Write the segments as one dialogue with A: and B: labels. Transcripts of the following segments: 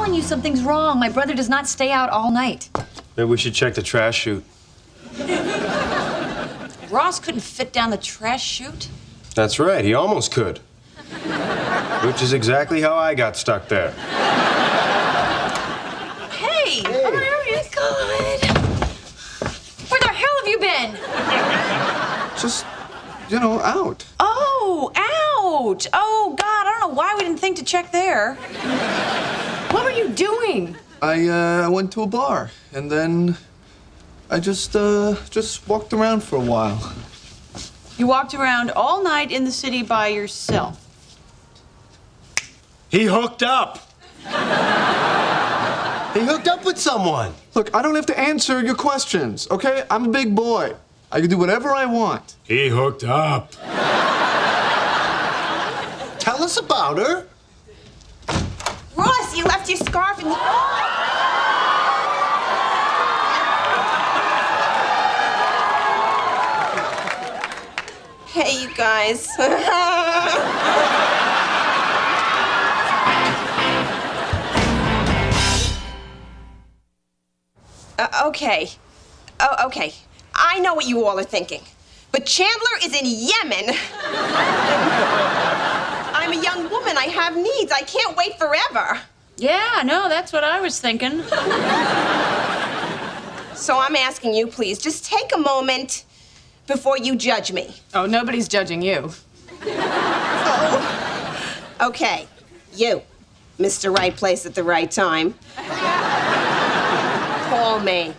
A: telling you something's wrong. My brother does not stay out all night.
B: Maybe we should check the trash chute.
C: Ross couldn't fit down the trash chute?
B: That's right, he almost could. Which is exactly how I got stuck there.
C: Hey!
A: Oh my God. Where the hell have you been?
D: Just, you know, out.
C: Oh, ouch! Oh, God, I don't know why we didn't think to check there.
A: What were you doing?
D: I went to a bar, and then I just walked around for a while.
C: You walked around all night in the city by yourself.
B: He hooked up. He hooked up with someone.
D: Look, I don't have to answer your questions, okay? I'm a big boy. I can do whatever I want.
B: He hooked up. Tell us about her.
C: Ross, you left your scarf in the... Hey, you guys. Okay. Oh, okay. I know what you all are thinking. But Chandler is in Yemen. I'm a young woman. I have needs. I can't wait forever.
A: Yeah, no, that's what I was thinking.
C: So I'm asking you, please, just take a moment before you judge me.
A: Oh, nobody's judging you.
C: Oh. Okay. You, Mr. Right Place at the right time. Call me.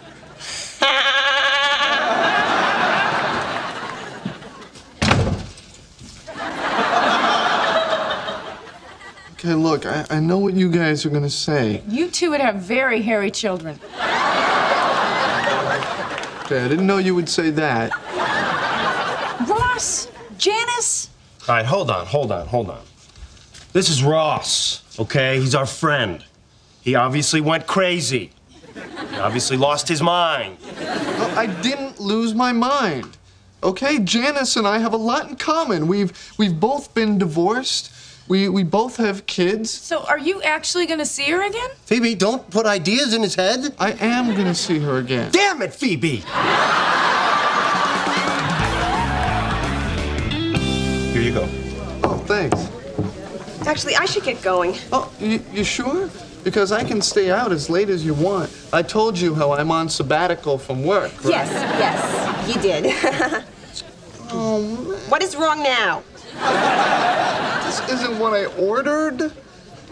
D: Okay, look, I know what you guys are gonna say.
A: You two would have very hairy children.
D: Okay, I didn't know you would say that.
A: Ross, Janice.
B: All right, hold on. This is Ross, okay? He's our friend. He obviously went crazy. He obviously lost his mind.
D: No, I didn't lose my mind. Okay, Janice and I have a lot in common. We've both been divorced. We both have kids.
A: So are you actually gonna see her again?
B: Phoebe, don't put ideas in his head.
D: I am gonna see her again.
B: Damn it, Phoebe! Here you go.
D: Oh, thanks.
C: Actually, I should get going.
D: Oh, you sure? Because I can stay out as late as you want. I told you how I'm on sabbatical from work, right?
C: Yes, you did.
D: Oh, man.
C: What is wrong now?
D: This isn't what I ordered.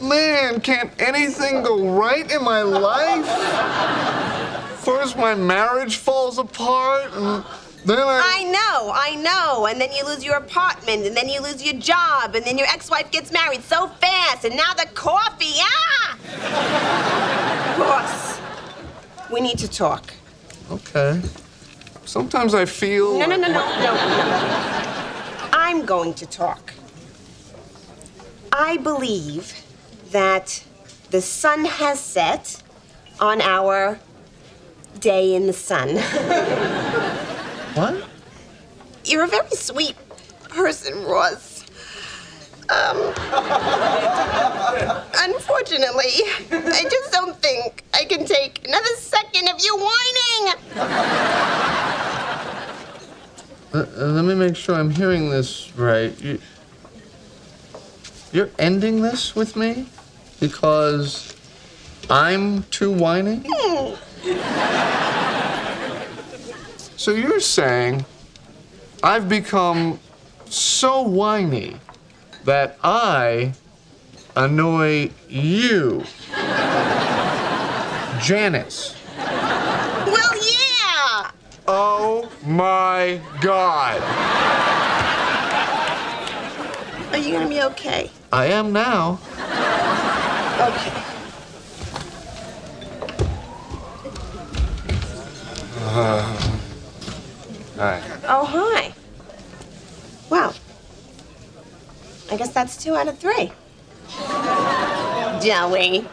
D: Man, can't anything go right in my life? First, my marriage falls apart, and then
C: I know. And then you lose your apartment, and then you lose your job, and then your ex-wife gets married so fast, and now the coffee, Ross, we need to talk.
D: Okay. Sometimes I feel...
C: No. I'm going to talk. I believe that the sun has set on our day in the sun.
D: What?
C: You're a very sweet person, Ross. Unfortunately, I just don't think I can take another second of you whining.
D: Let me make sure I'm hearing this right. You're ending this with me because I'm too whiny? So you're saying I've become so whiny that I annoy you, Janice.
C: Well, yeah.
D: Oh my God.
C: Are you gonna be okay?
D: I am now.
C: Okay.
B: Hi.
C: Oh, hi. Well, I guess that's 2 out of 3. Joey.